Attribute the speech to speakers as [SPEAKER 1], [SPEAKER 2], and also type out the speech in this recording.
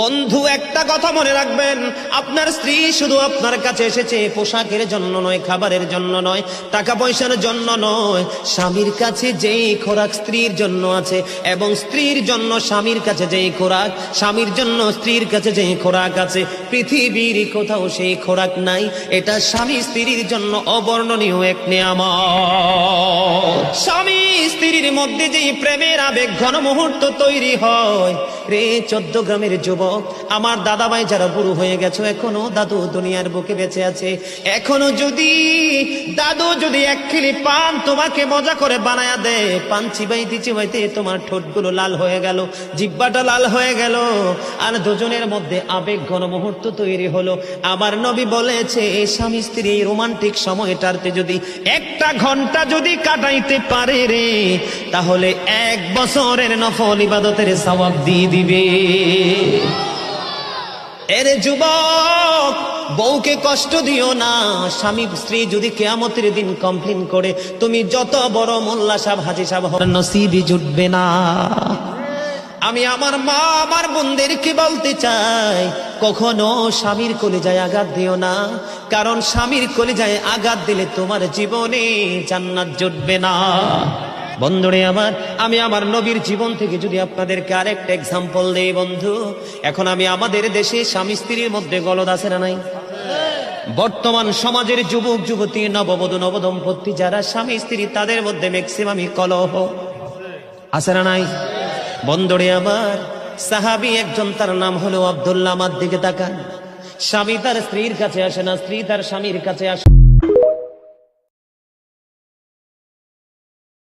[SPEAKER 1] বন্ধু একটা কথা মনে রাখবেন, আপনার স্ত্রী শুধু আপনার কাছে এসেছে পোশাকের জন্য নয়, খাবারের জন্য নয়, টাকা পয়সার জন্য নয়। স্বামীর কাছে যেই খোরাক স্ত্রীর জন্য আছে, এবং স্ত্রীর জন্য স্বামীর কাছে যেই খোরাক, স্বামীর জন্য স্ত্রীর কাছে যেই খোরাক আছে, পৃথিবীর কোথাও সেই খোরাক নাই। এটা স্বামী স্ত্রীর জন্য অবর্ণনীয় এক নিয়ামত। স্বামী স্ত্রীর মধ্যে যেই প্রেমের আবেগ ঘন মুহূর্ত তৈরি হয় রে 14 গ্রামের যুবক, আমার দাদা ভাই যারা বুড়ো হয়ে গেছো, এখনো দাদু দুনিয়ার বুকে বেঁচে আছে, এখনো যদি দাদু যদি এক খিলি পান তোমাকে মজা করে বানায়া দেয়, পান চিবাইতে চিবাইতে তোমার ঠোঁটগুলো লাল হয়ে গেল, জিহ্বাটা লাল হয়ে গেল, আর দুজনের মধ্যে আবেগ ঘন মুহূর্ত তৈরি হলো। আমার নবী বলেছে স্বামী স্ত্রী এই রোমান্টিক সময়টাতে যদি একটা ঘন্টা যদি কাটাইতে পারে রে, তাহলে 1 বছরের নফল ইবাদতের সওয়াব দিয়ে দিবে। এরে যুবক, বউকে কষ্ট দিও না। স্বামী স্ত্রী যদি কিয়ামতের দিন কমপ্লেইন করে, তুমি যত বড় মোল্লা সাহেব হাজী সাহেব হন, নসিবই জুটবে না। আমি আমার মা আমার বোনদেরকে বলতে চাই, কখনো স্বামীর কলিজায় আঘাত দিও না, কারণ স্বামীর কলিজায় আঘাত দিলে তোমার জীবনে জান্নাত জুটবে না। বন্ধুরে আমার, আমি আমার নবীর জীবন থেকে যদি আপনাদেরকে আরেকটা এক্সাম্পল দেই বন্ধু, এখন আমি আমাদের দেশে স্বামী স্ত্রীর মধ্যে গলদ আছে না নাই? বর্তমান সমাজের যুবক যুবতী, নববধূ নবদম্পতি যারা স্বামী স্ত্রী, তাদের মধ্যে ম্যাক্সিমামই কলহ আছে না নাই? বন্ধুরে আমার, সাহাবী একজন, তার নাম হলো আব্দুল্লাহ। আমার দিকে তাকান, স্বামী তার স্ত্রীর কাছে আসে না, স্ত্রী তার স্বামীর কাছে আসে।